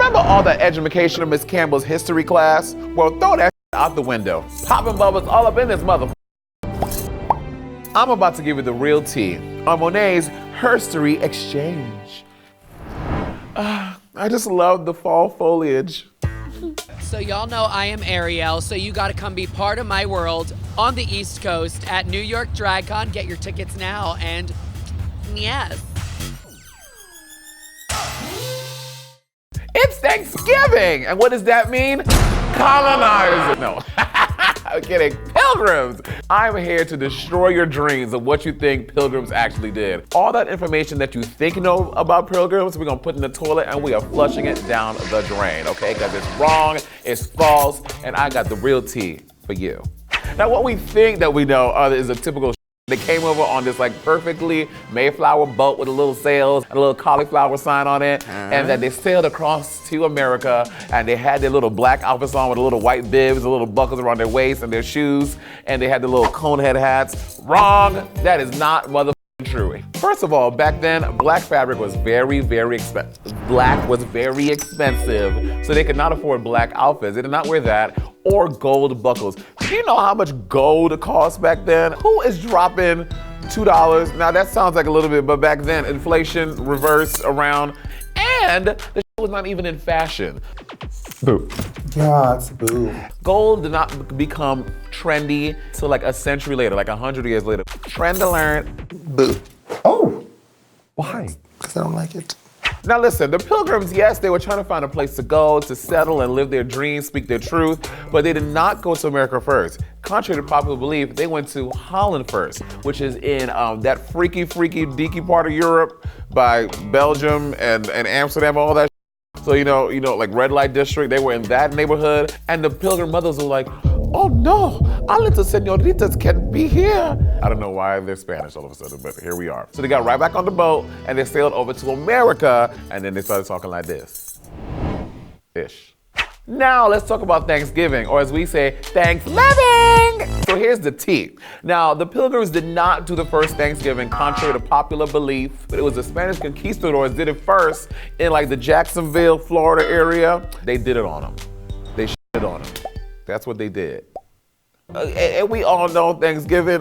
Remember all that education in Miss Campbell's history class? Well, throw that out the window. Popping bubbles all up in this mother. I'm about to give you the real tea on Monét's Herstory exchange. I just love the fall foliage. So y'all know I am Ariel, so you gotta come be part of my world on the East Coast at New York DragCon. Get your tickets now, and yes. It's Thanksgiving! And what does that mean? Colonizer. No, I'm kidding. Pilgrims! I'm here to destroy your dreams of what you think Pilgrims actually did. All that information that you think you know about Pilgrims, we're gonna put in the toilet and we are flushing it down the drain, okay? Because it's wrong, it's false, and I got the real tea for you. Now, what we think that we know is a typical they came over on this like perfectly Mayflower boat with a little sails and a little cauliflower sign on it, and that they sailed across to America, and they had their little black outfits on with a little white bibs, a little buckles around their waist and their shoes, and they had the little cone head hats. Wrong. That is not motherfucking true. First of all, back then, black fabric was very, very expensive. Black was very expensive, so they could not afford black outfits. They did not wear that or gold buckles. Do you know how much gold cost back then? Who is dropping $2? Now that sounds like a little bit, but back then, inflation reversed around, and the shit was not even in fashion. Boo. Yeah, it's boo. Gold did not become trendy till like a century later, like 100 years later. Trend alert. Boo. Oh, why? Because I don't like it. Now listen, the Pilgrims, yes, they were trying to find a place to go, to settle and live their dreams, speak their truth, but they did not go to America first. Contrary to popular belief, they went to Holland first, which is in that freaky, deaky part of Europe by Belgium and Amsterdam, all that. So you know, like red light district, they were in that neighborhood, and the Pilgrim mothers were like, oh no, our little senoritas can be here. I don't know why they're Spanish all of a sudden, but here we are. So they got right back on the boat and they sailed over to America, and then they started talking like this. Ish. Now let's talk about Thanksgiving, or as we say, Thanksgiving. So here's the tea. Now, the Pilgrims did not do the first Thanksgiving, contrary to popular belief, but it was the Spanish conquistadors did it first in like the Jacksonville, Florida area. They did it on them. They shit on them. That's what they did. And we all know Thanksgiving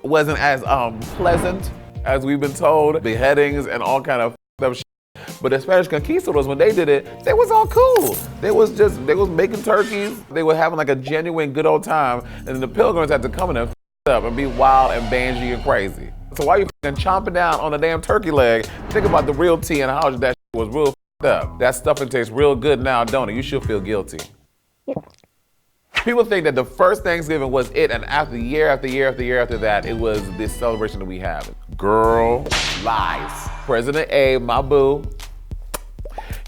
wasn't as pleasant as we've been told. Beheadings and all kind of f***ed up shit. But the Spanish conquistadors, when they did it, they was all cool. They was making turkeys. They were having like a genuine good old time. And then the Pilgrims had to come in and f*** up and be wild and bangy and crazy. So while you f***ing chomping down on a damn turkey leg, think about the real tea and how that shit was real f***ed up. That stuffing tastes real good now, don't it? You should feel guilty. People think that the first Thanksgiving was it, and after year after year after year after that, it was this celebration that we have. Girl, lies. President A, my boo,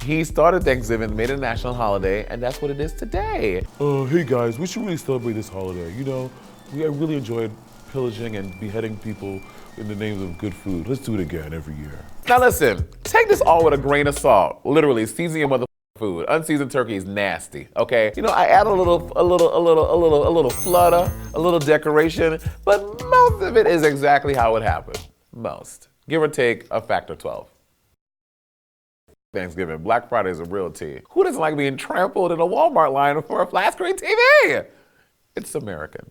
he started Thanksgiving, made it a national holiday, and that's what it is today. Hey guys, we should really celebrate this holiday. You know, I really enjoyed pillaging and beheading people in the names of good food. Let's do it again every year. Now listen, take this all with a grain of salt. Literally, season your mother food. Unseasoned turkey is nasty, okay? You know, I add a little flutter, a little decoration, but most of it is exactly how it happened. Most. Give or take a factor 12. Thanksgiving, Black Friday is a real tea. Who doesn't like being trampled in a Walmart line for a flat screen TV? It's American.